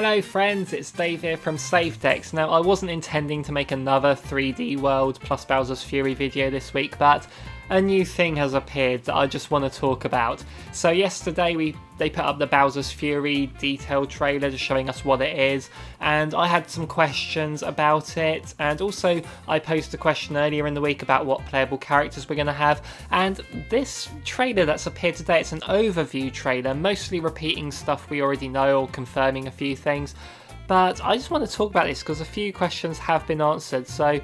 Hello friends, it's Dave here from SaveDex. Now I wasn't intending to make another 3D World plus Bowser's Fury video this week, but a new thing has appeared that I just want to talk about. So yesterday they put up the Bowser's Fury detailed trailer just showing us what it is, and I had some questions about it, and also I posed a question earlier in the week about what playable characters we're going to have, and this trailer that's appeared today, it's an overview trailer, mostly repeating stuff we already know or confirming a few things, but I just want to talk about this because a few questions have been answered, so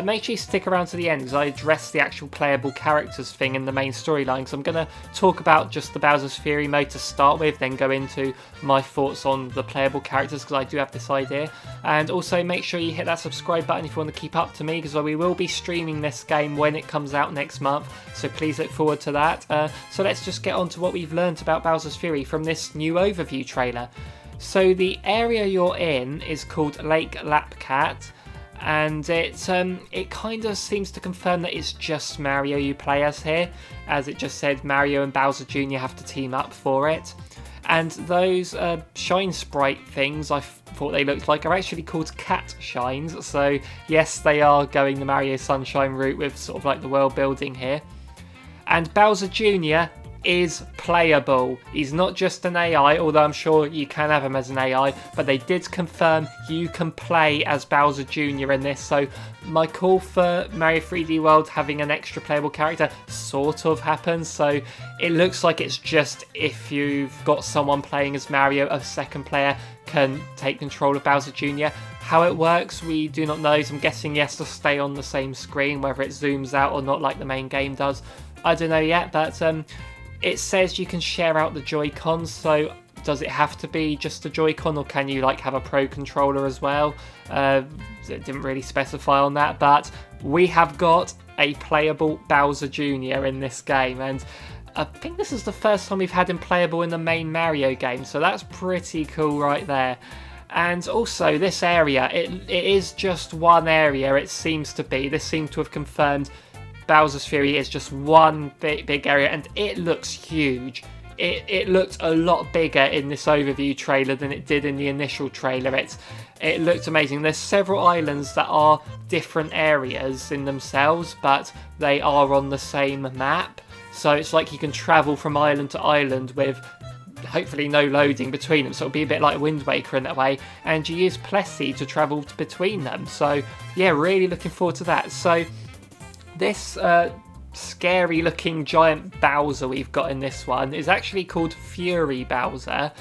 make sure you stick around to the end because I address the actual playable characters thing in the main storyline. So I'm going to talk about just the Bowser's Fury mode to start with, then go into my thoughts on the playable characters because I do have this idea. And also make sure you hit that subscribe button if you want to keep up to me, because we will be streaming this game when it comes out next month. So please look forward to that. So let's just get on to what we've learned about Bowser's Fury from this new overview trailer. So the area you're in is called Lake Lapcat. And it kind of seems to confirm that it's just Mario you play as here, as it just said Mario and Bowser Jr. have to team up for it. And those shine sprite things I thought they looked like are actually called cat shines, so yes, they are going the Mario Sunshine route with sort of like the world building here. And Bowser Jr. is playable. He's not just an AI, although I'm sure you can have him as an AI, but they did confirm you can play as Bowser Jr. in this, so my call for Mario 3D World having an extra playable character sort of happens, so it looks like it's just if you've got someone playing as Mario, a second player can take control of Bowser Jr. How it works, we do not know, so I'm guessing he has to stay on the same screen, whether it zooms out or not like the main game does. I don't know yet, but it says you can share out the Joy-Cons, so does it have to be just a Joy-Con or can you like have a Pro controller as well? It didn't really specify on that, but we have got a playable Bowser Jr. in this game, and I think this is the first time we've had him playable in the main Mario game, so that's pretty cool right there. And also this area, it is just one area, it seems to be. This seems to have confirmed Bowser's Fury is just one big area, and it looks huge. It looked a lot bigger in this overview trailer than it did in the initial trailer. It looked amazing. There's several islands that are different areas in themselves, but they are on the same map. So it's like you can travel from island to island with hopefully no loading between them, so it'll be a bit like Wind Waker in that way, and you use Plessy to travel between them. So yeah, really looking forward to that. So this scary looking giant Bowser we've got in this one is actually called Fury Bowser,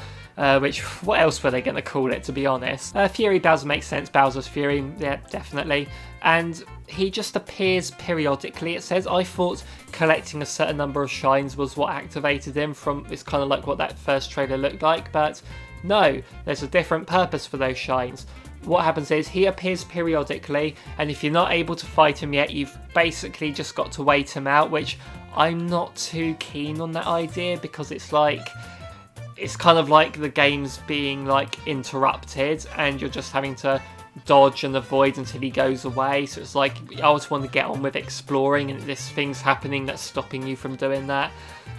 which, what else were they going to call it, to be honest? Fury Bowser makes sense, Bowser's Fury, yeah, definitely. And he just appears periodically, it says. I thought collecting a certain number of shines was what activated him from, it's kind of like what that first trailer looked like, but no, there's a different purpose for those shines. What happens is he appears periodically, and if you're not able to fight him yet, you've basically just got to wait him out, which I'm not too keen on that idea, because it's kind of like the game's being like interrupted and you're just having to dodge and avoid until he goes away. So it's like I always want to get on with exploring, and this thing's happening that's stopping you from doing that.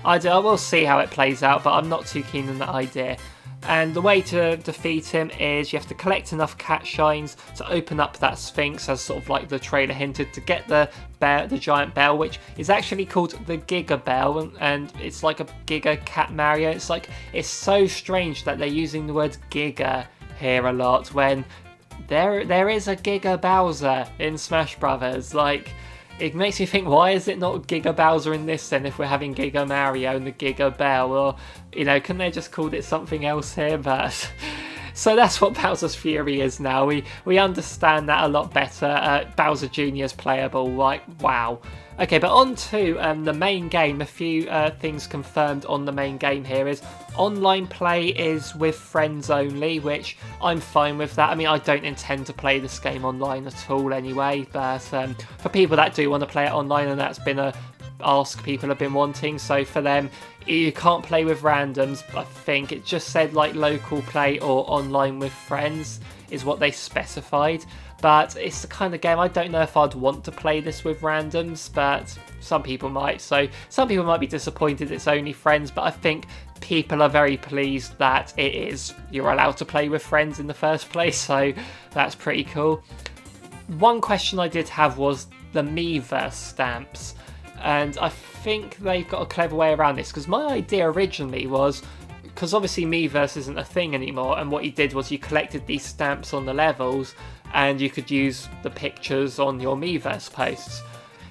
I will see how it plays out, but I'm not too keen on that idea. And the way to defeat him is you have to collect enough cat shines to open up that Sphinx, as sort of like the trailer hinted, to get the giant bell, which is actually called the Giga Bell, and it's like a Giga Cat Mario. It's so strange that they're using the word Giga here a lot when there is a Giga Bowser in Smash Brothers. Like, it makes me think, why is it not Giga Bowser in this then, if we're having Giga Mario and the Giga Bell? Or, you know, can they just called it something else here? But so that's what Bowser's Fury is now. We understand that a lot better. Bowser Jr. is playable, like, wow. Okay, but on to the main game. A few things confirmed on the main game here is online play is with friends only, which I'm fine with that. I mean, I don't intend to play this game online at all anyway, but for people that do want to play it online, and that's been a ask people have been wanting, so for them you can't play with randoms. I think it just said like local play or online with friends is what they specified. but it's the kind of game I don't know if I'd want to play this with randoms, but some people might. So some people might be disappointed it's only friends, but I think people are very pleased that you're allowed to play with friends in the first place, so that's pretty cool. One question I did have was the Miiverse stamps, and I think they've got a clever way around this, because my idea originally was, because obviously Miiverse isn't a thing anymore, and what you did was you collected these stamps on the levels and you could use the pictures on your Miiverse posts.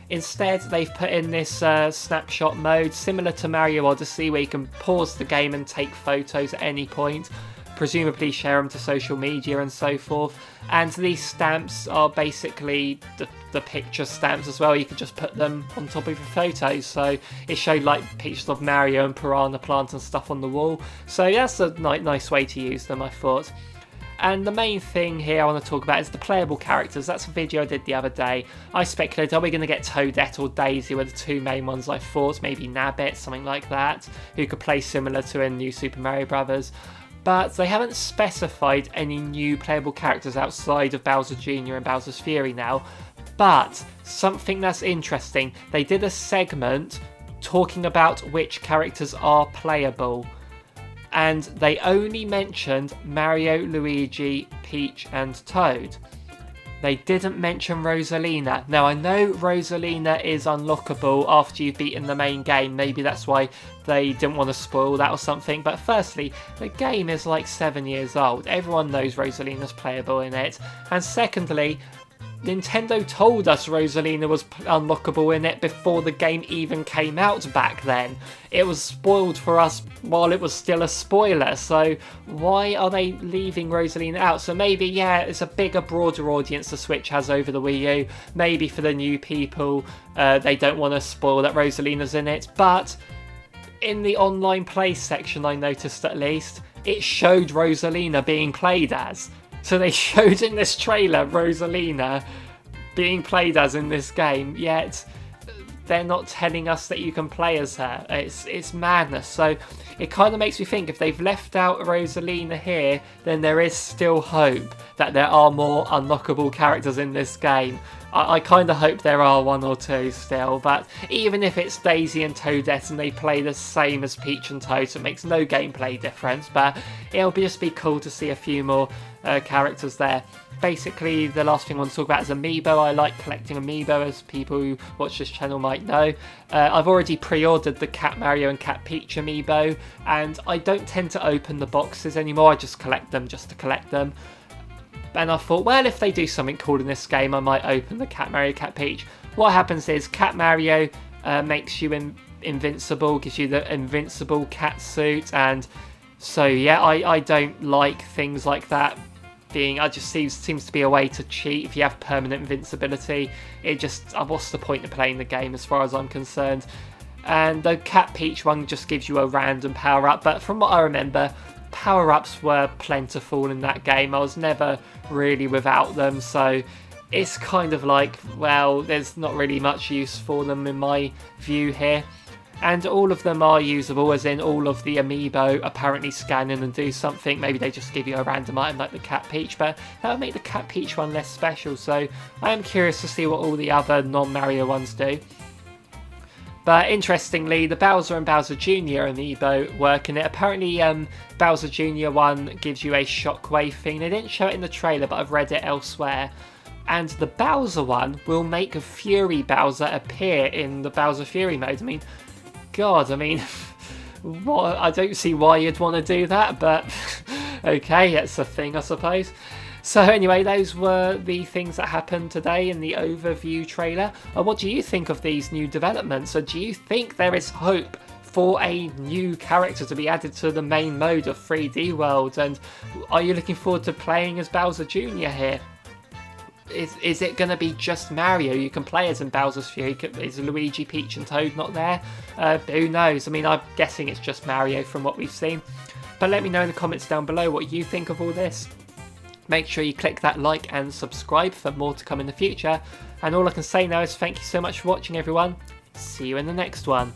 Instead, they've put in this snapshot mode similar to Mario Odyssey, where you can pause the game and take photos at any point, presumably share them to social media and so forth. And these stamps are basically the picture stamps as well. You can just put them on top of your photos. So it showed like pictures of Mario and Piranha Plant and stuff on the wall. So that's a nice way to use them, I thought. And the main thing here I want to talk about is the playable characters. That's a video I did the other day. I speculated, are we going to get Toadette or Daisy were the two main ones I thought, maybe Nabbit, something like that, who could play similar to in New Super Mario Bros. But they haven't specified any new playable characters outside of Bowser Jr. and Bowser's Fury now. But something that's interesting, they did a segment talking about which characters are playable. And they only mentioned Mario, Luigi, Peach and Toad. They didn't mention Rosalina. Now I know Rosalina is unlockable after you've beaten the main game. Maybe that's why they didn't want to spoil that or something. But firstly, the game is like 7 years old. Everyone knows Rosalina's playable in it. And secondly, Nintendo told us Rosalina was unlockable in it before the game even came out back then. It was spoiled for us while it was still a spoiler, so why are they leaving Rosalina out? So maybe, yeah, it's a bigger, broader audience the Switch has over the Wii U. Maybe for the new people, they don't want to spoil that Rosalina's in it, but in the online play section, I noticed at least, it showed Rosalina being played as. So they showed in this trailer Rosalina being played as in this game, yet they're not telling us that you can play as her. It's madness. So it kind of makes me think if they've left out Rosalina here, then there is still hope that there are more unlockable characters in this game. I kind of hope there are one or two still, but even if it's Daisy and Toadette and they play the same as Peach and Toad, so it makes no gameplay difference, but it'll just be cool to see a few more characters there. Basically, the last thing I want to talk about is Amiibo. I like collecting Amiibo, as people who watch this channel might know. I've already pre-ordered the Cat Mario and Cat Peach Amiibo, and I don't tend to open the boxes anymore. I just collect them just to collect them. And I thought, well, if they do something cool in this game, I might open the Cat Mario, Cat Peach. What happens is Cat Mario makes you invincible, gives you the invincible cat suit, and so yeah, I don't like things like that. It just seems to be a way to cheat if you have permanent invincibility. What's the point of playing the game as far as I'm concerned? And the Cat Peach one just gives you a random power-up, but from what I remember, power-ups were plentiful in that game. I was never really without them, so it's kind of like, well, there's not really much use for them in my view here. And all of them are usable, as in all of the Amiibo apparently scan in and do something. Maybe they just give you a random item like the Cat Peach, but that would make the Cat Peach one less special, so I am curious to see what all the other non-Mario ones do. But interestingly, the Bowser and Bowser Jr. Amiibo work in it. Apparently, Bowser Jr. one gives you a shockwave thing. They didn't show it in the trailer, but I've read it elsewhere. And the Bowser one will make a Fury Bowser appear in the Bowser Fury mode. I mean, God, what? I don't see why you'd want to do that, but okay, it's a thing, I suppose. So anyway, those were the things that happened today in the overview trailer. What do you think of these new developments? Or do you think there is hope for a new character to be added to the main mode of 3D World? And are you looking forward to playing as Bowser Jr. here? Is it going to be just Mario you can play as in Bowser's Fury? Is Luigi, Peach and Toad not there? Who knows? I mean, I'm guessing it's just Mario from what we've seen. But let me know in the comments down below what you think of all this. Make sure you click that like and subscribe for more to come in the future. And all I can say now is thank you so much for watching, everyone. See you in the next one.